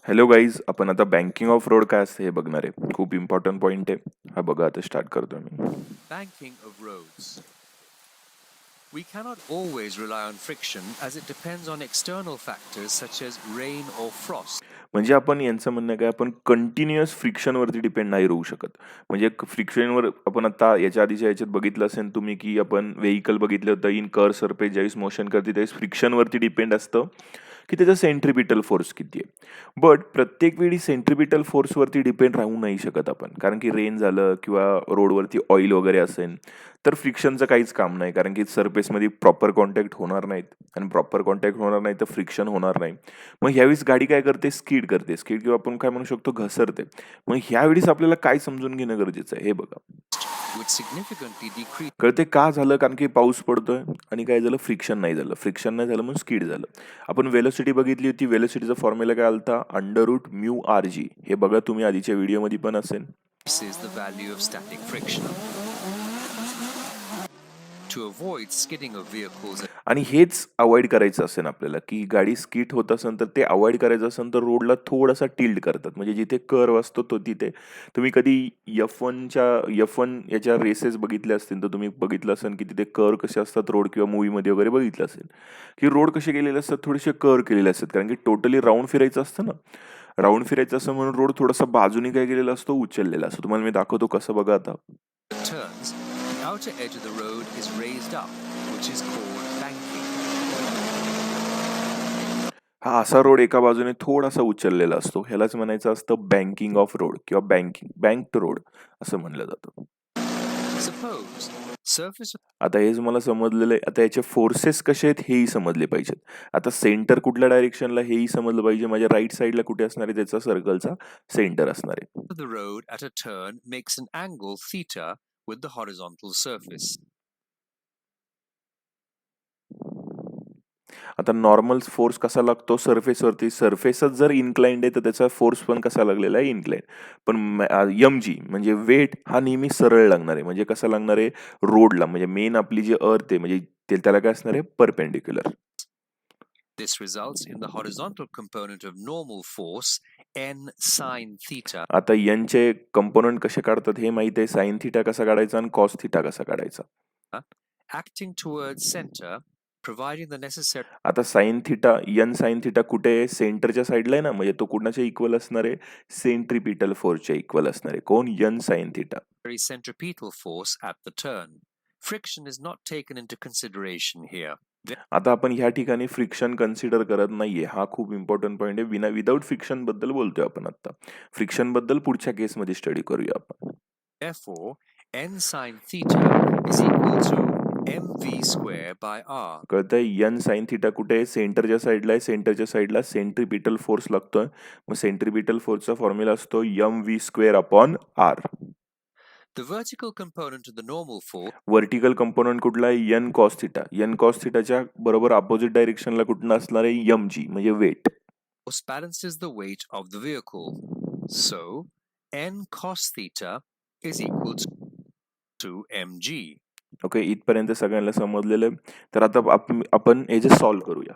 Hello guys, आपण आता banking of road काय असते हे बघणार आहे. खूप इम्पॉर्टंट पॉईंट आहे हा. बघा आता स्टार्ट करतो मी. Banking of roads. We cannot always rely on friction as it depends on external factors such as rain or frost. म्हणजे आपण यांचं म्हणणं काय, आपण कंटिन्युअस फ्रिक्शनवरती डिपेंड नाही राहू शकत. म्हणजे फ्रिक्शनवर आपण आता याच्या आधीच्या याच्यात बघितलं असेल तुम्ही, की आपण व्हेइकल बघितलं होतं इन कर सरफेस ज्यावेळेस मोशन करते त्यावेळेस फ्रिक्शनवरती डिपेंड असतं की त्याचा सेंट्रिपिटल फोर्स किती आहे. बट प्रत्येक वेळी सेंट्रिपिटल फोर्सवरती डिपेंड राहू नाही शकत आपण, कारण की रेन झालं किंवा रोडवरती ऑइल वगैरे असेल तर फ्रिक्शनचं काहीच काम नाही, कारण की सरफेसमध्ये प्रॉपर कॉन्टॅक्ट होणार नाहीत आणि प्रॉपर कॉन्टॅक्ट होणार नाही तर फ्रिक्शन होणार नाही. मग ह्यावेळेस गाडी काय करते, स्किड करते. स्किड किंवा आपण काय म्हणू शकतो, घसरते. मग ह्यावेळेस आपल्याला काय समजून घेणं गरजेचं आहे हे बघा. Would significantly decrease. कळते का झालं, कारण की पाऊस पडतोय आणि काय झालं, फ्रिक्शन नाही झालं. फ्रिक्शन नाही झालं म्हणून स्किड झालं. आपण वेलोसिटी बघितली होती. वेलोसिटीचा फॉर्म्युला काय आलता, √μ/g. हे बघा तुम्ही आधीच्या व्हिडिओमध्ये पण असेल. This is the value of static friction. To avoid skidding of vehicles. आणि हेच अवॉइड करायचं असेल आपल्याला, की गाडी स्किट होत असेल तर ते अवॉइड करायचं असेल तर रोडला थोडासा टिल्ड करतात. म्हणजे जिथे कर्व असतो तो तिथे. तुम्ही कधी F1 याच्या रेसेस बघितल्या असतील तर तुम्ही बघितलं असेल की तिथे कर्व कसे असतात रोड, किंवा मूव्हीमध्ये वगैरे बघितलं असेल की रोड कसे केलेले असतात, थोडेसे कर्व केलेले असतात, कारण की टोटली राऊंड फिरायचं असतं ना. राऊंड फिरायचं असं म्हणून रोड थोडासा बाजूने काय केलेला असतो, उचललेला असतो. तुम्हाला मी दाखवतो कसं, बघा आता. Turns, the outer edge of the road is raised up, which is called banking. हा असा रोड एका बाजूने थोडासा उचललेला असतो, ह्यालाच म्हणायचं असतं बँकिंग ऑफ रोड किंवा बँक्ड रोड असं म्हणलं जातं. Suppose surface. आता हे मला समजलेलं आहे. आता याचे फोर्सेस कसे आहेत हेही समजले पाहिजेत. आता सेंटर कुठल्या डायरेक्शनला हेही समजलं पाहिजे. माझ्या राईट साईडला कुठे असणार आहे, त्याचा सर्कलचा सेंटर असणार आहे. The road at a turn makes an angle theta with the horizontal surface. आता नॉर्मल फोर्स कसा लागतो सरफेसवरती, सरफेसच जर इन्क्लाइंड आहे तर त्याचा फोर्स पण कसा लागलेला आहे, इन्क्लाइंड. पण mg म्हणजे वेट हा नेहमी सरळ लागणार आहे. म्हणजे कसा लागणार आहे, रोडला, म्हणजे मेन आपली जी अर्थ आहे म्हणजे त्याला काय असणार आहे, perpendicular. This results in the horizontal component of normal force n sine theta. आता यांचे कंपोनंट कसे काढतात हे माहित आहे. साइन थिटा कसा काढायचा आणि कॉस थिटा कसा काढायचा. Acting towards center, providing the necessary. आता sine theta, N sine theta कुठे आहे, सेंटरच्या साईडला आहे ना. म्हणजे तो कुणाच्या इक्वल असणार आहे, सेंट्रिपिटल फोर्सच्या इक्वल असणार आहे. कोण, N sine theta. Centripetal force at the turn. Friction is not taken into consideration here. आता आपण ह्या ठिकाणी फ्रिक्शन कन्सिडर करत नाहीये. हा खूप इम्पॉर्टंट पॉईंट आहे. विदाऊट फ्रिक्शन बद्दल बोलतोय आपण आता. फ्रिक्शन बद्दल पुढच्या केसमध्ये स्टडी करूया आपण. Therefore, n sine theta is equal to mv square by r. कळतंय, एन साइन थिटा कुठे आहे, सेंटरच्या साईडला आहे. सेंटरच्या साईडला सेंट्रिपिटल फोर्स लागतोय. मग सेंट्रिपिटल फोर्सचा फॉर्म्युला असतो mv²/r. The vertical component of the normal force. Vertical component कुठला आहे, N cos theta. N cos थिटाच्या बरोबर अपोजिट डायरेक्शनला कुठला असणार आहे, mg म्हणजे weight. Force balances the weight of the vehicle. So, n cos theta is equal to mg. Okay, इथपर्यंत सगळ्यांना समजलेलं आहे. तर आता आपण हे जे सॉल्व्ह करूया.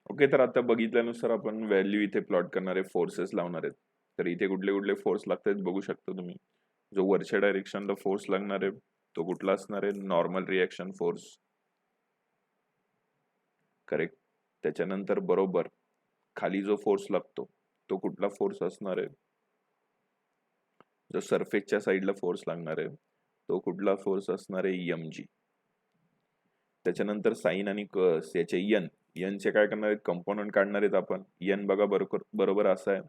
ओके, तर आता बघितल्यानुसार आपण व्हॅल्यू इथे प्लॉट करणारे फोर्सेस लावणार आहेत. तर इथे कुठले कुठले फोर्स लागतात बघू शकता तुम्ही. जो वरच्या डायरेक्शनला फोर्स लागणार आहे तो कुठला असणार आहे, नॉर्मल रिएक्शन फोर्स. करेक्ट. त्याच्यानंतर बरोबर खाली जो फोर्स लागतो तो कुठला फोर्स असणार आहे, जो सरफेसच्या साईडला फोर्स लागणार आहे तो कुठला फोर्स असणार आहे, mg. त्याच्यानंतर साइन आणि कॉस याचे एनचे काय करणार आहेत, कंपोनंट काढणार आहेत आपण. एन बघा बरोबर असा आहे.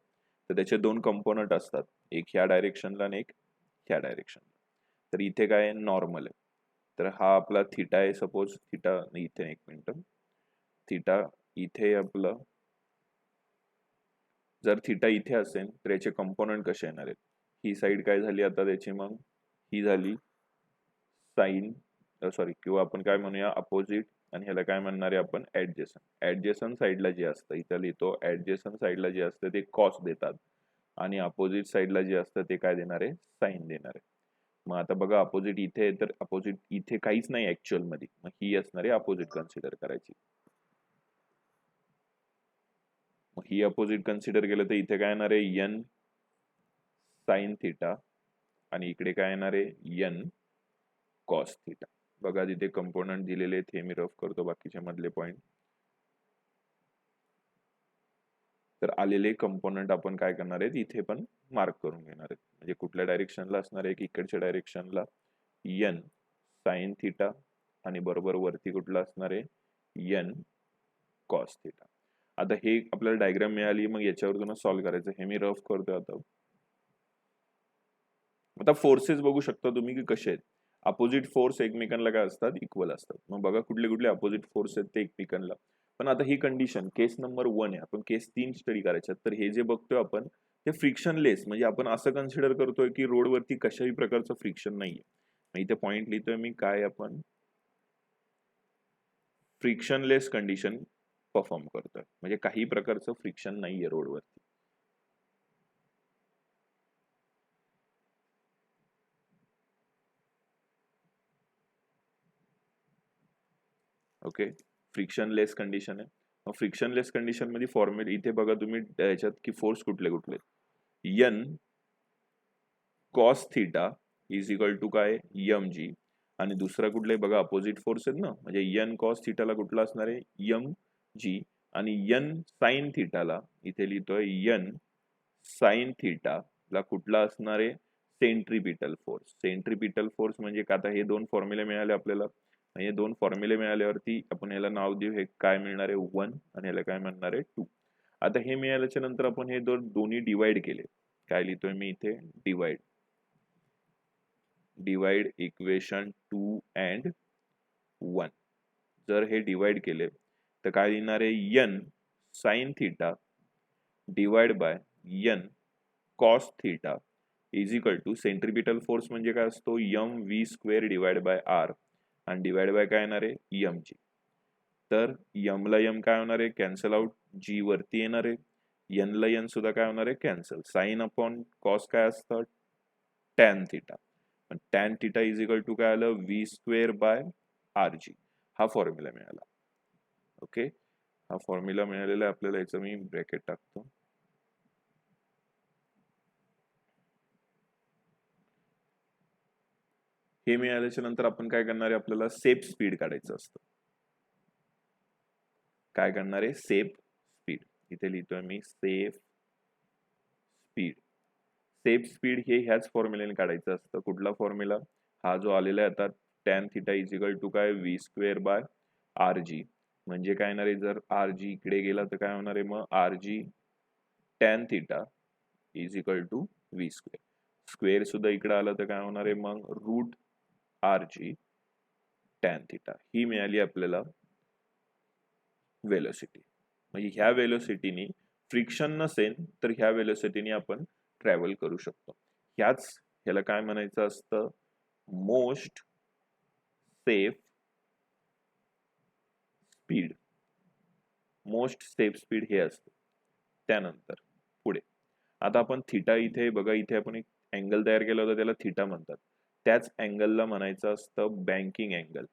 तर त्याचे दोन कंपोनंट असतात, एक ह्या डायरेक्शनला आणि एक ह्या डायरेक्शनला. तर इथे काय नॉर्मल आहे. तर हा आपला थिटा आहे. सपोज थिटा इथे, एक मिनिट, थिटा इथे आपलं, जर थिटा इथे असेल तर याचे कंपोनंट कसे येणार आहेत. ही साईड काय झाली आता त्याची, मग ही झाली साइन, सॉरी, किंवा आपण काय म्हणूया अपोजिट, आणि ह्याला काय म्हणणार आहे आपण, ऍडजेसन साईडला जे असतं, इथं लिहितो ऍडजेसन साईडला जे असतं ते कॉस देतात आणि अपोजिट साईडला जे असतं ते काय देणार आहे, साइन देणार आहे. मग आता बघा अपोजिट इथे आहे, तर अपोजिट इथे काहीच नाही ऍक्च्युअल मध्ये, मग ही असणारी अपोजिट कन्सिडर करायची. ही अपोजिट कन्सिडर केलं तर इथे काय येणार आहे एन साइन थिटा आणि इकडे काय येणार आहे एन कॉस थिटा. बघा तिथे कंपोनंट दिलेले आहेत, हे मी रफ करतो बाकीच्या मधले पॉइंट. तर आलेले कंपोनंट आपण काय करणार आहेत इथे पण मार्क करून घेणार आहेत. म्हणजे कुठल्या डायरेक्शनला असणार आहे की इकडच्या डायरेक्शनला एन साइन थिटा आणि बरोबर वरती कुठला असणार आहे एन कॉस थिटा. आता हे आपल्याला डायग्राम मिळाली, मग याच्यावरून सॉल्व्ह करायचं. हे मी रफ करतोय आता. आता फोर्सेस बघू शकता तुम्ही की कसे आहेत. अपोजिट फोर्स एकमेकांना काय असतात इक्वल असतात. मग बघा कुठले कुठले अपोजिट फोर्स आहेत ते एकमेकांना. पण आता ही कंडिशन केस नंबर 1 आहे, आपण केस 3 स्टडी करायच्या. तर हे जे बघतोय आपण ते फ्रिक्शनलेस, म्हणजे आपण असं कन्सिडर करतोय की रोडवरती कशाही प्रकारचं फ्रिक्शन नाहीये. मग इथे पॉइंट लिहितोय मी काय, आपण फ्रिक्शनलेस कंडिशन परफॉर्म करतोय, म्हणजे काही प्रकारचं फ्रिक्शन नाहीये रोडवरती. ओके, फ्रिक्शनलेस कंडिशन आहे. मग फ्रिक्शनलेस कंडिशन मध्ये फॉर्म्युला इथे बघा तुम्ही याच्यात की फोर्स कुठले कुठले, N cos theta is equal to काय एम जी, आणि दुसरा कुठले बघा अपोजिट फोर्स आहेत ना, म्हणजे एन कॉस थिटाला कुठला असणार आहे एम जी, आणि एन साइन थिटाला इथे लिहितोय एन साइन थिटा ला कुठला असणार आहे सेंट्रीपिटल फोर्स. सेंट्रीपिटल फोर्स म्हणजे का, आता हे दोन फॉर्म्युले मिळाले आपल्याला. हे दोन फॉर्म्युले मिळाल्यावरती आपण याला नाव देऊ, हे काय मिळणार आहे 1 आणि याला काय म्हणणार आहे 2. आता हे मिळाल्याच्या नंतर आपण हे दोन्ही डिवाइड केले. काय लिहितोय मी इथे डिवाइड, डिवाइड इक्वेशन 2 and 1. जर हे डिवाइड केले तर काय लिहिणार आहे N sine theta divide by N cos theta is equal to centripetal force म्हणजे काय असतो M V square divide by R, आणि डिवाइड बाय काय येणार आहे एम जी. तर एम ला एम काय होणार आहे कॅन्सल आउट, जी वरती येणार आहे, एन ला एन सुद्धा काय होणार आहे कॅन्सल. साइन अपॉन कॉस काय असतं टॅन थिटा, पण tan theta is equal to काय आलं V square by R G. हा फॉर्म्युला मिळाला. ओके, हा फॉर्म्युला मिळालेला आहे आपल्याला, याचं मी ब्रॅकेट टाकतो. हे मिळाल्याच्या नंतर आपण काय करणार आहे, आपल्याला सेफ स्पीड काढायचं असतं. काय करणार आहे सेफ स्पीड, इथे लिहितोय मी सेफ स्पीड. सेफ स्पीड हे ह्याच फॉर्म्युल्याने काढायचं असतं. कुठला फॉर्म्युला, हा जो आलेला आहे आता tan theta is equal to काय V square by R G. म्हणजे काय येणार आहे, जर आर जी इकडे गेला तर काय होणार आहे मग R G tan theta is equal to V square. Square सुद्धा इकडे आलं तर काय होणार आहे मग root R G tan theta. ही मिळाली आपल्याला वेलोसिटी. म्हणजे ह्या वेलोसिटीनी फ्रिक्शन नसेल तर ह्या वेलोसिटीने आपण ट्रॅव्हल करू शकतो. ह्याला काय म्हणायचं असतं most safe speed. Most safe speed हे असतं. त्यानंतर पुढे आता आपण थिटा, इथे बघा इथे आपण एक अँगल तयार केला होता त्याला थिटा म्हणतात. त्याच अँगलला म्हणायचं असतं बँकिंग अँगल.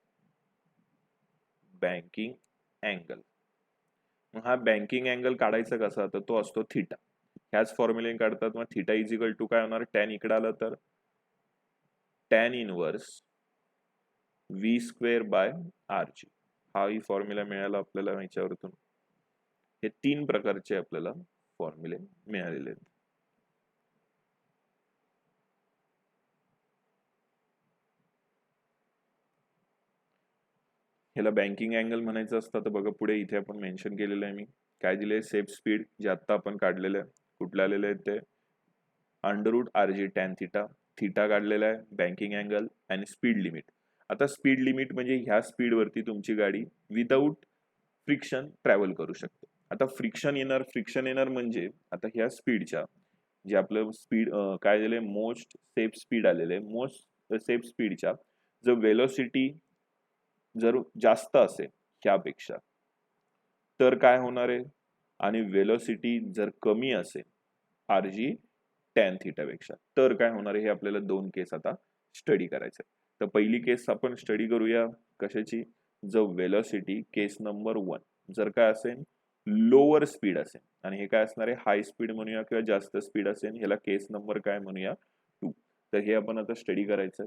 Banking angle. मग हा बँकिंग अँगल काढायचा कसा, तर तो असतो थिटा. ह्याच फॉर्म्युलेने काढतात. मग थिटा इज इक्वल टू काय होणार, टॅन इकडे आलं तर tan inverse V square by R G. हा ही फॉर्म्युला मिळाला आपल्याला याच्यावरतून. हे 3 प्रकारचे आपल्याला फॉर्म्युले मिळालेले आहेत. ह्याला बँकिंग अँगल म्हणायचं असतं. तर बघा पुढे इथे आपण मेन्शन केलेलं आहे मी, काय दिले सेफ स्पीड जे आता आपण काढलेलं आहे. कुठले आलेले आहेत ते under root R G tan theta, theta काढलेला आहे, बँकिंग अँगल आणि स्पीड लिमिट. आता स्पीड लिमिट म्हणजे ह्या स्पीड वरती तुमची गाडी विदाऊट फ्रिक्शन ट्रॅव्हल करू शकते. आता फ्रिक्शन येणार म्हणजे आता ह्या स्पीडच्या जे आपलं स्पीड काय झालंय मोस्ट सेफ स्पीड आलेलं आहे. मोस्ट सेफ स्पीडच्या जर वेलोसिटी जर जास्त असेल ह्यापेक्षा तर काय होणार आहे, आणि वेलोसिटी जर कमी असेल आर जी टॅन थिटा पेक्षा तर काय होणार आहे, हे आपल्याला 2 केस आता स्टडी करायचं. तर पहिली केस आपण स्टडी करूया कशाची, जर वेलोसिटी केस नंबर 1 जर काय असेल लोअर स्पीड असेल आणि हे काय असणार आहे हाय स्पीड म्हणूया किंवा जास्त स्पीड असेल, ह्याला केस नंबर काय म्हणूया 2. तर हे आपण आता स्टडी करायचं.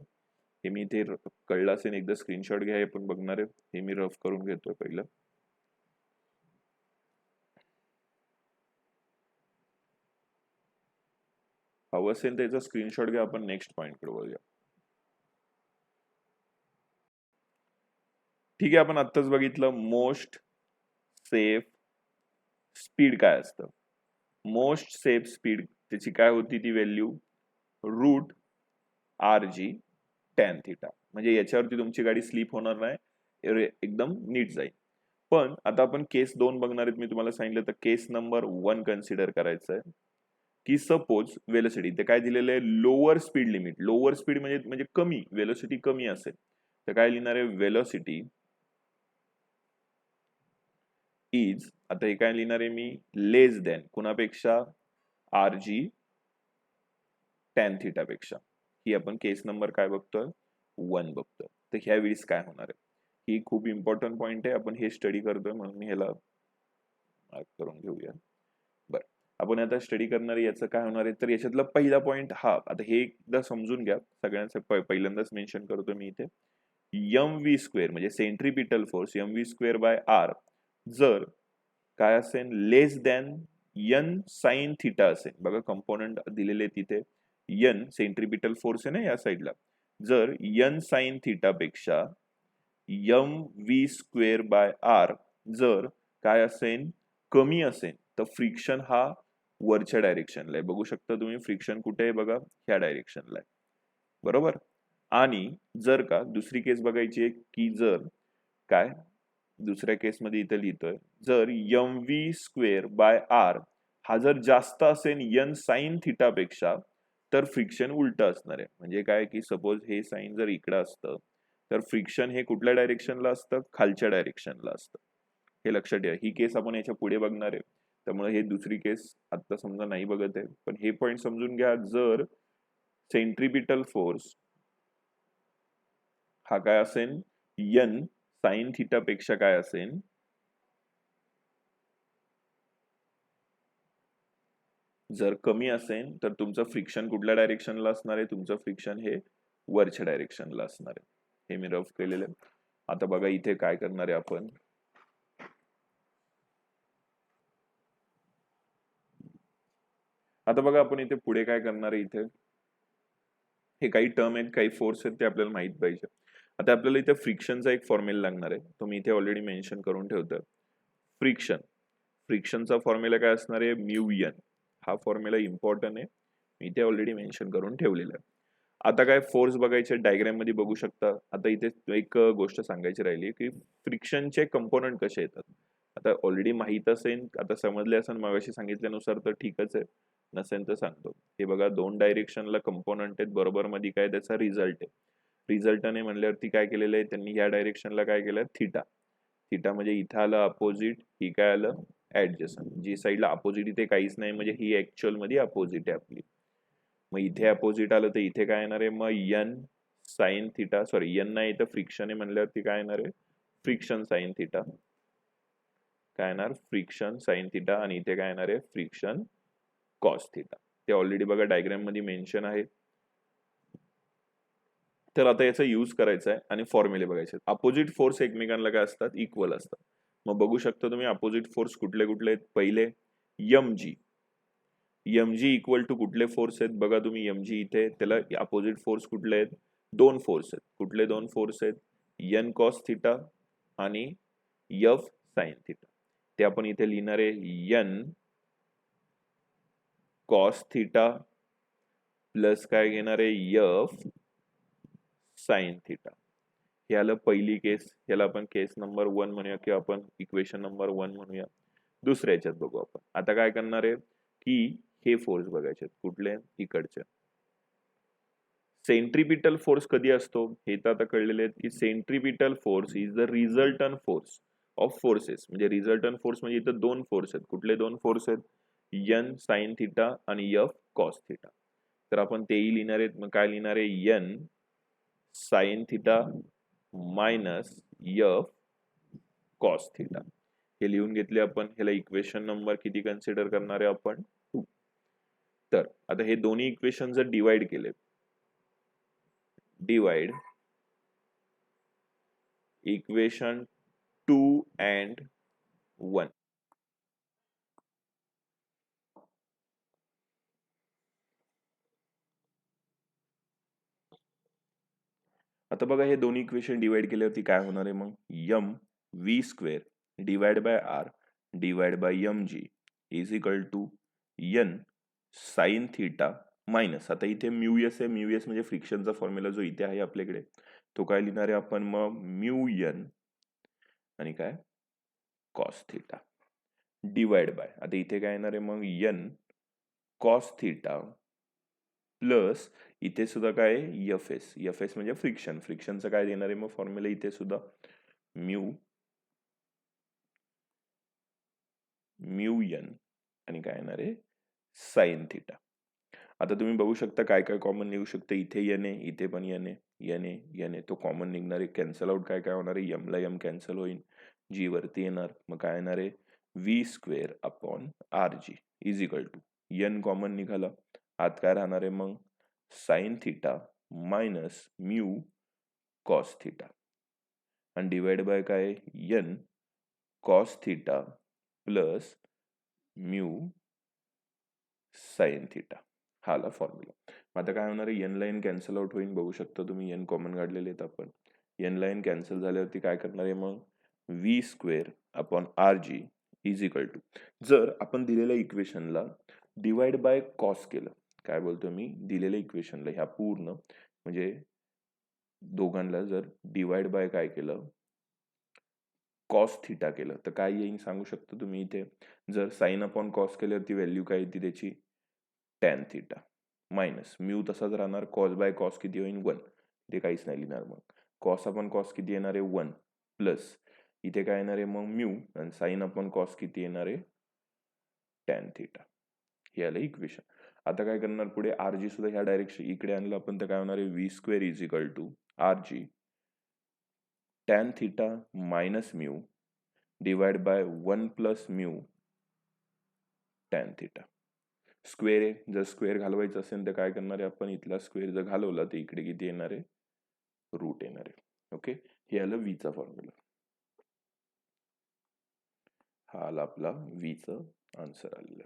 हे मी इथे कळलं असेल, एकदा स्क्रीनशॉट घ्या, हे पण बघणार आहे. हे मी रफ करून घेतोय पहिलं. हवं असेल त्याचा स्क्रीनशॉट घ्या, आपण नेक्स्ट पॉइंटकडे वळूया. ठीक आहे, आपण आत्ताच बघितलं मोस्ट सेफ स्पीड काय असतं. मोस्ट सेफ स्पीड त्याची काय होती ती value root RG tan theta. म्हणजे याच्यावरती तुमची गाडी स्लीप होणार नाही, एकदम नीट जाईल. पण आता आपण केस 2 बघणार आहेत. मी तुम्हाला सांगितलं तर केस नंबर 1 कन्सिडर करायचं आहे की सपोज वेलोसिटी ते काय दिलेलं आहे lower speed limit. Lower speed म्हणजे कमी, वेलोसिटी कमी असेल तर काय लिहिणार आहे वेलोसिटी इज, आता हे काय लिहिणार आहे मी लेस दॅन कुणापेक्षा RG टॅन थिटा पेक्षा. ही आपण केस नंबर काय बघतोय 1 बघतोय. तर ह्या वेळेस काय होणार आहे, ही खूप इम्पॉर्टंट पॉइंट आहे. आपण हे स्टडी करतोय म्हणून मी ह्याला मार्क करून घेऊया. बरं, आपण आता स्टडी करणार याचं काय होणार आहे, तर याच्यातला पहिला पॉइंट हा, आता हे एकदा समजून घ्या सगळ्यांचं, पहिल्यांदाच मेन्शन करतो मी इथे. mv स्क्वेअर म्हणजे centripetal force mv square by r जर काय असेल लेस दॅन n साइन थिटा असेल. बघा कंपोनंट दिलेले तिथे n सेंट्रीपिटल फोर्स आहे ना या साईडला. जर n साइन थिटा पेक्षा mv स्क्वेअर बाय r जर काय असेल कमी असेल तर फ्रिक्शन हा वरच्या डायरेक्शनला आहे. बघू शकता तुम्ही फ्रिक्शन कुठे आहे, बघा ह्या डायरेक्शनला आहे, बरोबर. आणि जर का दुसरी केस बघायची आहे की जर काय दुसऱ्या केसमध्ये इथे लिहितोय जर mv स्क्वेअर बाय r हा जर जास्त असेल n साइन थिटा पेक्षा तर फ्रिक्शन उलट असणार आहे. म्हणजे काय की सपोज हे साइन जर इकडे असतं तर फ्रिक्शन हे कुठल्या डायरेक्शनला असतं, खालच्या डायरेक्शनला असतं. हे लक्षात ठेवा. ही केस आपण याच्या पुढे बघणार आहे, त्यामुळे हे दुसरी केस आता समजा नाही बघत आहे, पण हे पॉइंट समजून घ्या. जर सेंट्रीपिटल फोर्स हा काय असेल n साइन थिटा पेक्षा काय असेल जर कमी असेल तर तुमचं फ्रिक्शन कुठल्या डायरेक्शनला असणार आहे, तुमचं फ्रिक्शन हे वरच्या डायरेक्शनला असणार आहे. हे मी रफ केलेलं आहे. आता बघा इथे काय करणार आहे आपण, आता बघा आपण इथे पुढे काय करणार आहे. इथे हे काही टर्म आहेत, काही फोर्स आहेत, ते आपल्याला माहित पाहिजे. आता आपल्याला इथे फ्रिक्शनचा एक फॉर्म्युला लागणार आहे, तो मी इथे ऑलरेडी मेन्शन करून ठेवतोय. फ्रिक्शनचा फॉर्म्युला काय असणार आहे म्यू एन. हा फॉर्म्युला इम्पॉर्टंट आहे, मी इथे ऑलरेडी मेन्शन करून ठेवलेला आहे. आता काय फोर्स बघायचे डायग्राम मध्ये बघू शकता. आता इथे एक गोष्ट सांगायची राहिली की फ्रिक्शनचे कंपोनंट कसे येतात. आता ऑलरेडी माहित असेल, आता समजले असेल मागाशी सांगितल्यानुसार तर ठीकच आहे, नसेल तर सांगतो. हे बघा दोन डायरेक्शनला कंपोनंट आहेत, बरोबर मध्ये काय त्याचा रिझल्ट आहे. रिझल्टने म्हणल्यावरती काय केलेलं आहे त्यांनी, ह्या डायरेक्शनला काय केलं थिटा. थिटा म्हणजे इथं आलं अपोजिट, ही काय आलं ऍडजसंट. जी साईडला अपोजिट इथे काहीच नाही म्हणजे ही ऍक्च्युअल मध्ये अपोजिट आहे आपली. मग इथे अपोजिट आलं तर इथे काय येणार आहे मग n sine theta, sorry n नाही इथं फ्रिक्शन आहे म्हणल्यावरती काय येणार आहे फ्रिक्शन साइन थिटा. काय येणार फ्रिक्शन साइन थिटा आणि इथे काय येणार आहे फ्रिक्शन कॉस थिटा. ते ऑलरेडी बघा डायग्राम मध्ये मेन्शन आहे. तर आता याचा यूज करायचा आहे आणि फॉर्म्युले बघायचे. अपोजिट फोर्स एकमेकांना काय असतात इक्वल असतात. मग बघू शकता तुम्ही अपोजिट फोर्स कुठले कुठले आहेत. पहिले mg इक्वल टू कुठले फोर्स आहेत बघा तुम्ही. mg इथे त्याला अपोजिट फोर्स कुठले आहेत, दोन फोर्स आहेत. कुठले दोन फोर्स आहेत n कॉस थिटा आणि f साइन थिटा. ते आपण इथे लिहिणार आहे n कॉस थिटा प्लस काय घेणार आहे f साइन थिटा. हे आलं पहिली केस, याला आपण केस नंबर 1 म्हणूया किंवा आपण इक्वेशन नंबर 1 म्हणूया. दुसऱ्या याच्यात बघू आपण. आता काय करणार आहे की हे फोर्स बघायचे कुठले इकडचे. सेंट्रीपिटल फोर्स कधी असतो हे तर आता कळलेले आहेत की centripetal force is the resultant force of forces. म्हणजे रिझल्टंट फोर्स म्हणजे इथं दोन फोर्स आहेत. कुठले दोन फोर्स आहेत n साइन थिटा आणि f कॉस थिटा. तर आपण तेही लिहिणार आहेत. मग काय लिहिणार आहे n sign theta minus f cos theta. हे लिहून घेतले आपण. ह्याला इक्वेशन नंबर किती कन्सिडर करणार आहे आपण? 2. तर आता हे दोन्ही इक्वेशन जर डिवाइड केले, डिवाइड इक्वेशन 2 and 1. आता बघा हे दोन्ही इक्वेशन डिवाइड केल्यावरती काय होणार आहे मग? M V square divide by R divide by M G is equal to N sine theta minus, आता इथे म्यू एस आहे, म्यू एस म्हणजे फ्रिक्शनचा फॉर्म्युला जो इथे आहे आपल्याकडे, तो काय लिहिणार आहे आपण मग? म्यू एन आणि काय कॉस थिटा डिवाइड बाय, आता इथे काय येणार आहे मग? एन कॉस थिटा प्लस इथे सुद्धा काय एफ एस, एफ एस म्हणजे फ्रिक्शन, फ्रिक्शनचं काय देणार आहे मग फॉर्म्युला इथे सुद्धा? म्यू एन आणि काय येणार आहे? Sine theta. आता तुम्ही बघू शकता काय काय कॉमन निघू शकतं. इथे एन आहे, इथे पण एन आहे, एन आहे, एन आहे, तो कॉमन निघणार आहे. कॅन्सल आउट काय काय होणार आहे? एम ला एम कॅन्सल होईल, जी वरती येणार, मग काय येणार आहे? V square upon R G is equal to N common निघाला, आत काय राहणार आहे मग? Sine theta minus mu cos theta आणि डिवाइड बाय काय? N cos theta plus mu sine theta, हा आला फॉर्म्युला. आता काय होणार आहे? एन ला एन कॅन्सल आउट होईल, बघू शकता तुम्ही एन कॉमन काढलेले आहेत आपण. एन ला एन कॅन्सल झाल्यावरती काय करणार आहे मग? V square upon R G is equal to, जर आपण दिलेल्या इक्वेशनला डिवाइड बाय कॉस केलं, काय बोलतो मी? दिलेल्या इक्वेशनला ह्या पूर्ण म्हणजे दोघांना जर डिवाइड बाय काय केलं? कॉस थिटा केलं, तर काय येईल सांगू शकतो तुम्ही? इथे जर साइन अपॉन कॉस केल्यावरती व्हॅल्यू काय येते त्याची? टॅन थिटा मायनस म्यू तसाच राहणार, कॉस बाय कॉस किती होईल? 1, ते काहीच नाही लिहिणार. मग कॉस अपॉन कॉस किती येणार आहे? 1 प्लस इथे काय येणार आहे मग? म्यू आणि साइन अपॉन कॉस किती येणार आहे? Tan theta. हे आलं इक्वेशन. आता काय करणार पुढे? आर जी सुद्धा ह्या डायरेक्शन इकडे आणलं आपण, तर काय होणार आहे? V square is equal to R G tan theta minus mu divide by 1 plus mu tan theta. Square आहे, जर स्क्वेअर घालवायचं असेल तर काय करणार आहे आपण? इथला स्क्वेअर जर घालवला तर इकडे किती येणार आहे? रूट येणार आहे. ओके, हे आलं व्हीचा फॉर्म्युला. हा आला आपला व्हीचं आन्सर आलेलं.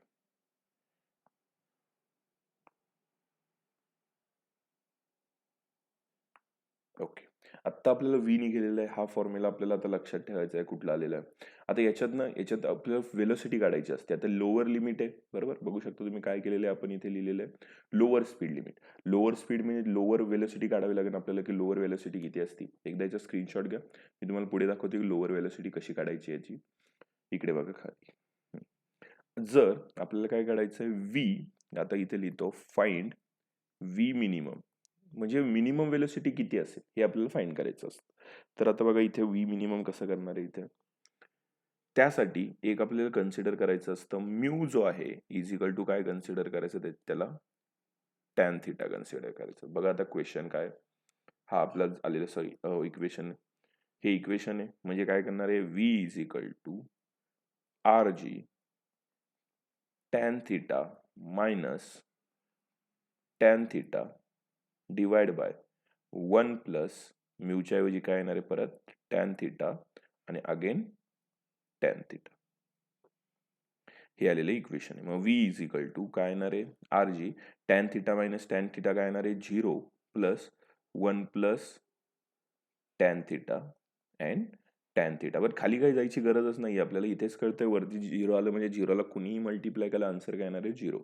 ओके, आता आपल्याला व्ही निघालेला आहे, हा फॉर्म्युला आपल्याला आता लक्षात ठेवायचा आहे कुठला आलेला आहे. आता याच्यात आपल्याला वेलोसिटी काढायची असते. आता लोअर लिमिट आहे, बरोबर? बघू शकतो तुम्ही काय केलेलं आहे आपण इथे लिहिलेलं आहे lower speed limit. Lower speed म्हणजे लोअर वेलोसिटी काढावी लागेल आपल्याला, की लोअर वेलोसिटी किती असते. एकदा याचा स्क्रीनशॉट घ्या, मी तुम्हाला पुढे दाखवतो की लोअर वेलोसिटी कशी काढायची याची. इकडे बघा खाली. जर आपल्याला काय काढायचं आहे? व्ही, आता इथे लिहितो फाइंड व्ही मिनिमम, म्हणजे मिनिमम वेलोसिटी किती असेल हे आपल्याला फाइंड करायचं असतं. तर आता बघा इथे व्ही मिनिमम कसं करणार आहे इथे? त्यासाठी एक आपल्याला कन्सिडर करायचं असतं म्यू जो आहे इज इक्वल टू काय कन्सिडर करायचं? त्याला टॅन थिटा कन्सिडर करायचं. बघा आता क्वेश्चन काय, हा आपला आलेला सॉरी इक्वेशन, हे इक्वेशन आहे म्हणजे काय करणार आहे? V is equal to R G tan theta minus tan theta divide by 1 plus म्यूच्या ऐवजी काय येणार आहे परत? टॅन थिटा आणि अगेन टॅन थिटा. हे आलेलं इक्वेशन आहे. मग व्ही इज इक्वल टू काय येणार आहे? R G tan theta minus tan theta काय येणार आहे? 0 plus 1 plus tan theta and tan theta. But खाली काही जायची गरजच नाही, आपल्याला इथेच कळतंय वरती 0 आलं म्हणजे 0ला कुणीही मल्टिप्लाय केला आन्सर काय येणार आहे? 0.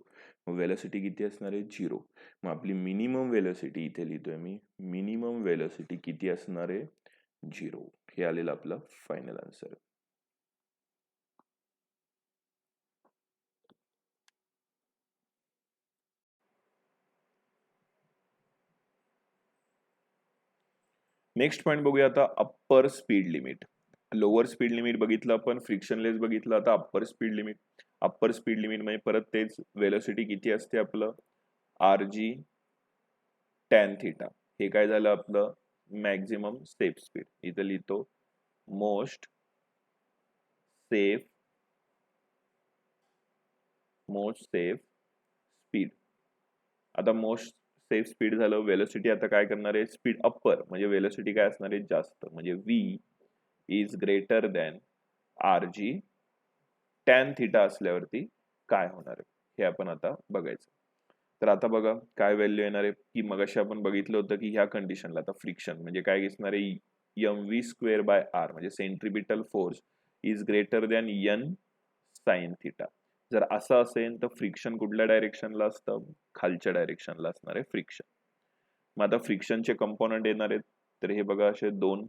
मग वेलोसिटी किती असणार आहे? 0. मग आपली मिनिमम वेलोसिटी इथे लिहितोय मी, मिनिमम वेलोसिटी किती असणार आहे? 0. हे आलेलं आपलं फायनल आन्सर. नेक्स्ट पॉईंट बघूया आता, upper speed limit. Lower speed limit बघितलं आपण, फ्रिक्शनलेस बघितलं, आता upper speed limit. Upper speed limit म्हणजे परत तेच, वेलोसिटी किती असते आपलं? R G tan theta. हे काय झालं आपलं? Maximum step speed. इथं लिहितो मोस्ट सेफ स्पीड. आता मोस्ट सेफ स्पीड झालं. वेलोसिटी आता काय करणार आहे, स्पीड अप्पर म्हणजे वेलोसिटी काय असणार आहे, जास्त, म्हणजे v is greater than rg tan theta असल्यावरती काय होणार आहे हे आपण आता बघायचं. तर आता बघा काय व्हॅल्यू येणार आहे, की मगाशी आपण बघितलं होतं की ह्या कंडिशनला आता फ्रिक्शन म्हणजे काय दिसणार आहे, mv स्क्वेअर बाय r म्हणजे centripetal force is greater than n sign theta. जर असं असेल तर फ्रिक्शन कुठल्या डायरेक्शनला असतं, खालच्या डायरेक्शनला असणार आहे फ्रिक्शन. मग आता फ्रिक्शनचे कंपोनंट येणार आहेत, तर हे बघा असे दोन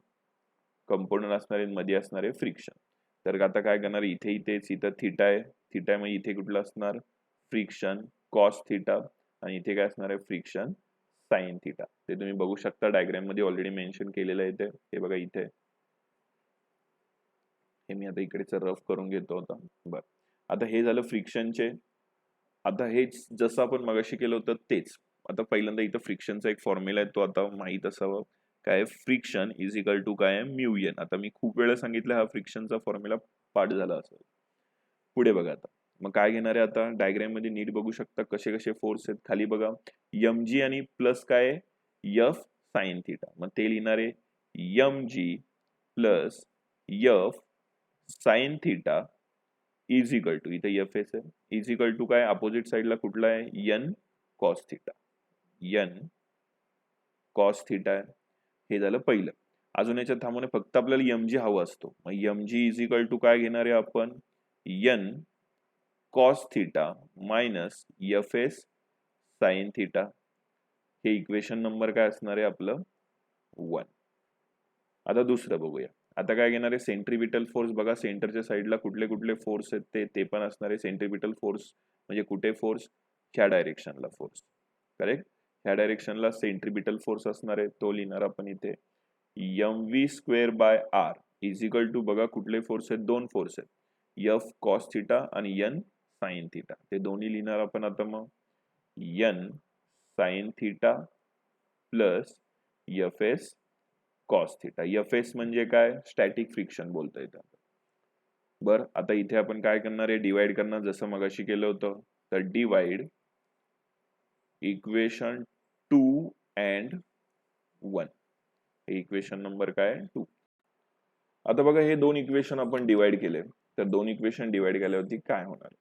कंपोनंट असणार आहेत, मध्ये असणार आहे फ्रिक्शन. तर आता काय करणार, इथे इथं थिटा आहे, थिटा आहे, मग इथे कुठलं असणार फ्रिक्शन कॉस थिटा, आणि इथे काय असणार आहे फ्रिक्शन साइन थिटा. ते तुम्ही बघू शकता डायग्राम मध्ये ऑलरेडी मेन्शन केलेलं आहे. हे बघा इथे, हे मी आता इकडेच रफ करून घेतो होता. बरं, आता हे झालं फ्रिक्शनचे. आता हेच जसं आपण मगाशी केलं होतं तेच. आता पहिल्यांदा इथं फ्रिक्शनचा एक फॉर्म्युला आहे, तो आता माहित असावं. काय, फ्रिक्शन इज इक्वल टू काय आहे, म्यू एन. आता मी खूप वेळा सांगितलं हा फ्रिक्शनचा फॉर्म्युला पाठ झाला असेल. पुढे बघा आता मग काय घेणार आहे, आता डायग्राम मध्ये नीट बघू शकता कसे कसे फोर्स आहेत. खाली बघा एम जी आणि प्लस काय एफ साइन थिटा, मग ते लिहिणार आहे M G plus F sine theta is equal to, इथे एफ एस आहे, इज इक्वल टू काय, अपोजिट साइडला कुठला आहे, N cos theta. N cos theta आहे. हे झालं पहिलं. अजून याच्यात थांबून फक्त आपल्याला एम जी हवा असतो, मग M G is equal to काय घेणार आहे आपण, N cos theta minus F S sine theta. हे इक्वेशन नंबर काय असणार आहे आपलं 1. आता दुसरं बघूया. आता काय घेणार आहे, सेंट्रिपिटल फोर्स. बघा सेंटरच्या साईडला कुठले कुठले फोर्स आहेत ते पण असणार आहे. सेंट्रिपिटल फोर्स म्हणजे कुठे फोर्स, ह्या डायरेक्शनला फोर्स, करेक्ट. ह्या डायरेक्शनला सेंट्रिपिटल फोर्स असणार आहे, तो लिहिणार आपण इथे M V square by R is equal to, बघा कुठले फोर्स आहेत, दोन फोर्स आहेत, एफ कॉस थिटा आणि एन साइन थिटा. ते दोन्ही लिहिणार आपण आता. मग N sine theta plus F S cos theta. F S म्हणजे काय, स्टॅटिक फ्रिक्शन बोलता येतं. बर, आता इथे आपण काय करणार आहे, डिवाइड करणार, जसं मगाशी केलं होतं. तर divide equation 2 and 1. Equation number काय 2. आता बघा हे दोन इक्वेशन आपण डिवाइड केले, तर दोन इक्वेशन डिवाइड केल्यावरती काय होणार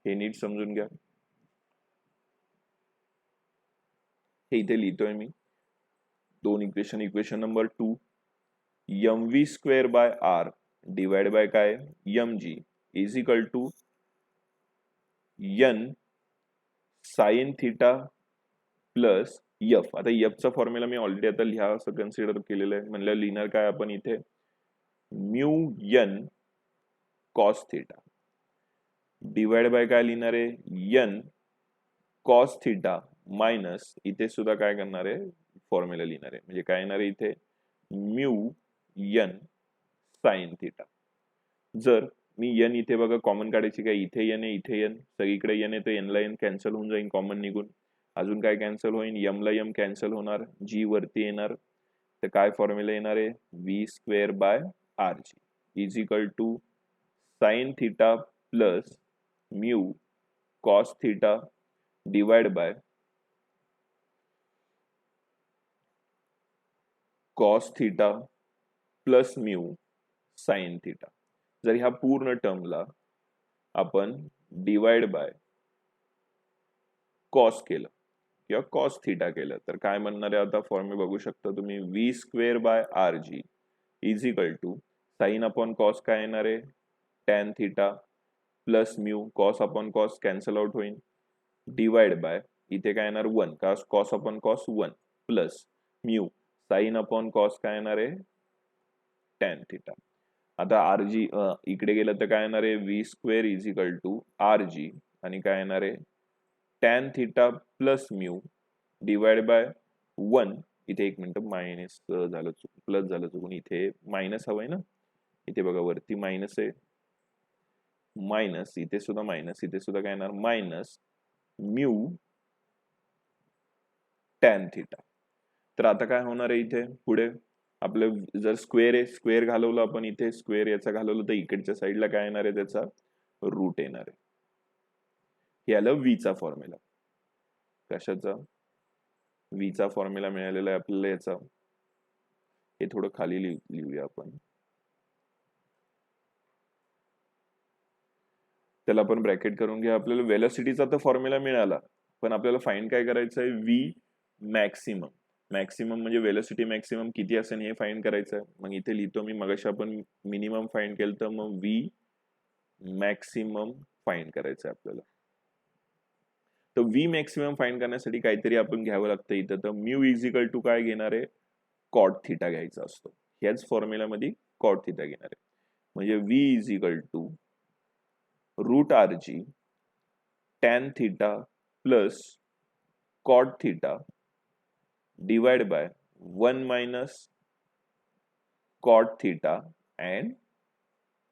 हे नीट समजून घ्या. हे इथे लिहितोय मी दोन equation. Equation number 2 M V square by R divide by काय, M G is equal to N sine theta plus F. आता एफचा फॉर्म्युला मी ऑलरेडी आता लिहा असं कन्सिडर केलेलं आहे, म्हणलं लिहिणार काय आपण इथे mu N cos theta divide by काय लिहिणार आहे, एन कॉस थिटा मायनस, इथे सुद्धा काय करणार आहे फॉर्म्युला लिहिणार आहे, म्हणजे काय येणार आहे इथे म्यू एन साइन थिटा. जर मी एन इथे बघा कॉमन काढायची, काय इथे एन आहे, इथे एन, सगळीकडे एन आहे, तर एन ला एन कॅन्सल होऊन जाईल कॉमन निघून. अजून काय कॅन्सल होईल, एम ला एम कॅन्सल होणार, जी वरती येणार, तर काय फॉर्म्युला येणार आहे V square by R G is equal to sine theta plus mu cos theta divide by cos theta plus mu sine theta. जर ह्या पूर्ण टर्मला आपण डिवाइड बाय कॉस केलं किंवा कॉस थिटा केलं, तर काय म्हणणार आहे आता फॉर्म्युला बघू शकता तुम्ही, V square by R G is equal to sine upon cos काय येणार आहे tan theta plus mu, cos upon cos cancel out होईल, डिवाइड बाय इथे काय येणार 1, का cos upon cos 1 plus mu sine upon cos काय येणार आहे टॅन थिटा. आता आर जी इकडे गेलं तर काय येणार आहे V square is equal to R G आणि काय येणार आहे tan theta plus mu divide by 1. इथे एक मिनिट मायनस झालं, प्लस झालं चुकून, इथे मायनस हवंय ना, इथे बघा वरती मायनस आहे, मायनस इथे सुद्धा मायनस, इथे सुद्धा काय येणार मायनस म्यू टॅन थिटा. तर आता काय होणार आहे इथे पुढे आपलं जर स्क्वेअर आहे, स्क्वेअर घालवलं आपण इथे, स्क्वेअर याचा घालवलं तर इकडच्या साईडला काय येणार आहे, त्याचा रूट येणार आहे. हे आलं व्हीचा फॉर्म्युला. कशाचा? व्हीचा फॉर्म्युला मिळालेला आहे आपल्याला याचा. हे थोडं खाली लिहूया आपण. त्याला आपण ब्रॅकेट करून घ्या. आपल्याला वेलोसिटीचा तर फॉर्म्युला मिळाला, पण आपल्याला फाइंड काय करायचं आहे? V maximum. मॅक्सिमम म्हणजे वेलोसिटी मॅक्सिमम किती असेल हे फाइंड करायचं आहे. मग इथे लिहितो मी, मगाशी आपण मिनिमम फाइंड केलं, तर मग व्ही मॅक्सिमम फाइंड करायचं आहे आपल्याला. तर व्ही मॅक्सिमम फाइंड करण्यासाठी काहीतरी आपण घ्यावं लागतं इथं. तर म्यू इज इक्वल टू काय घेणार आहे? कॉट थिटा घ्यायचा असतो. ह्याच फॉर्म्युलामध्ये कॉट थिटा घेणार आहे. म्हणजे V is equal to root R G tan theta plus cot theta divided by 1 minus cot theta and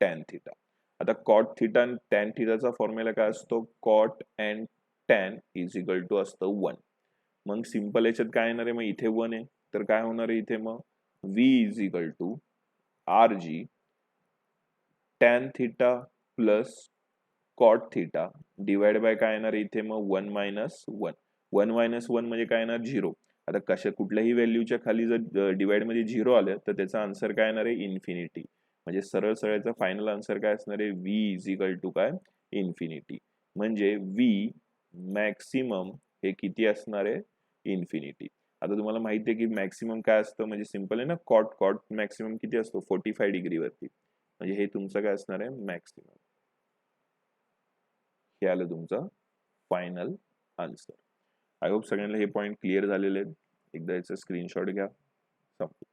tan theta. आता cot theta आणि tan theta चा फॉर्म्युला काय असतो? cot and tan is equal to असतं 1. मग simple याच्यात काय येणार आहे? मग इथे 1 आहे, तर काय होणार आहे इथे? मग v is equal to rg tan theta plus cot theta divide by काय येणार इथे? मग 1 मायनस 1. 1 मायनस 1 म्हणजे काय येणार? 0. आता कशा कुठल्याही व्हॅल्यूच्या खाली जर डिवाइड मध्ये 0 आलं तर त्याचा आन्सर काय येणार आहे? इन्फिनिटी. म्हणजे सरळ सरळचा फायनल आन्सर काय असणार आहे? v इज इक्वल टू काय? इन्फिनिटी. म्हणजे v मॅक्सिमम हे किती असणार आहे? इन्फिनिटी. आता तुम्हाला माहिती आहे की मॅक्सिमम काय असतं? म्हणजे सिंपल आहे ना, कॉट कॉट मॅक्सिमम किती असतो? 45 डिग्री वरती. म्हणजे हे तुमचं काय असणार आहे? मॅक्सिमम. हे आलं तुमचं फायनल आन्सर. आय होप सगळ्यांना हे पॉइंट क्लिअर झालेले आहेत. एकदा याचा स्क्रीनशॉट घ्या. संपलं.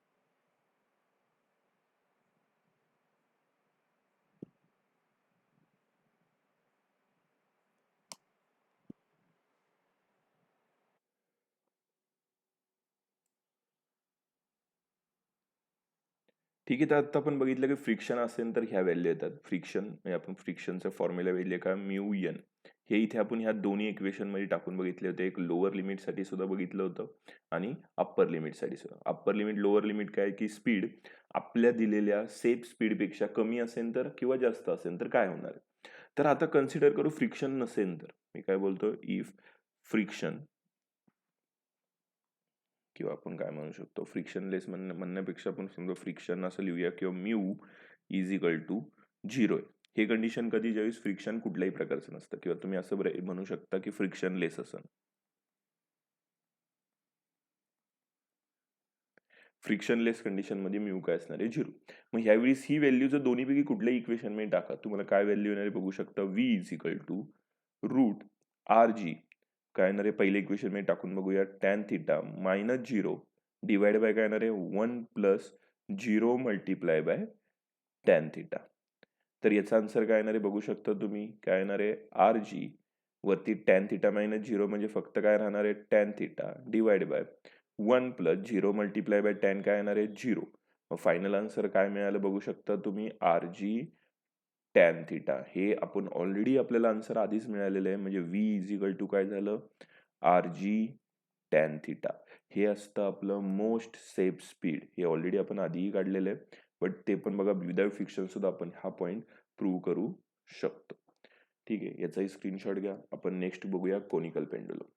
ठीक आहे, तर आता आपण बघितलं की फ्रिक्शन असेल तर ह्या व्हॅल्यू येतात. फ्रिक्शन म्हणजे आपण फ्रिक्शनचा फॉर्म्युला बघितले का? Mu N. हे इथे आपण ह्या दोन्ही इक्वेशन मध्ये टाकून बघितले होते. एक लोअर लिमिट साठी सुद्धा बघितलं होतं आणि अप्पर लिमिट साठी सुद्धा. अप्पर लिमिट, लोअर लिमिट काय की स्पीड आपल्या दिलेल्या सेफ स्पीड पेक्षा कमी असेल तर किंवा जास्त असेल तर काय होणार आहे. तर आता कन्सिडर करू फ्रिक्शन नसेल तर. मी काय बोलतो? इफ फ्रिक्शन, किंवा आपण काय म्हणू शकतो, फ्रिक्शनलेस म्हणण्यापेक्षा आपण समजा फ्रिक्शन असं लिहूया किंवा म्यू इज इक्वल टू 0 आहे. हे कंडिशन कधी? ज्यावेळेस फ्रिक्शन कुठल्याही प्रकारचं नसतं, किंवा तुम्ही असं म्हणू शकता की फ्रिक्शनलेस असेल. फ्रिक्शनलेस कंडिशन मध्ये म्यू काय असणार आहे? 0. मग ह्यावेळेस ही व्हॅल्यू जर दोन्हीपैकी कुठल्याही इक्वेशन मध्ये टाका, तुम्हाला काय व्हॅल्यू येणार आहे बघू शकता. V is equal to root R G काय येणार आहे? पहिल्या इक्वेशन मध्ये टाकून बघूया. Tan theta minus 0 divide by काय येणार आहे? 1 plus 0 multiply by tan theta. तर याचा आन्सर काय येणार आहे बघू शकता तुम्ही. काय येणार आहे? आर जी वरती टॅन थिटा मायनस 0 म्हणजे फक्त काय राहणार आहे? Tan theta divide by 1 plus 0 multiply by tan काय येणार आहे? 0. मग फायनल आन्सर काय मिळालं बघू शकता तुम्ही. R G tan theta. हे आपण ऑलरेडी आपल्याला आन्सर आधीच मिळालेलं आहे. म्हणजे व्ही इज इक्वल टू काय झालं? R G tan theta. हे असतं आपलं मोस्ट सेफ स्पीड. हे ऑलरेडी आपण आधीही काढलेलं आहे, बट ते पण बघा विदाउट फिक्शन सुद्धा आपण हा पॉइंट प्रूव्ह करू शकतो. ठीक आहे, याचाही स्क्रीनशॉट घ्या. आपण नेक्स्ट बघूया कोनिकल पेंडुलम.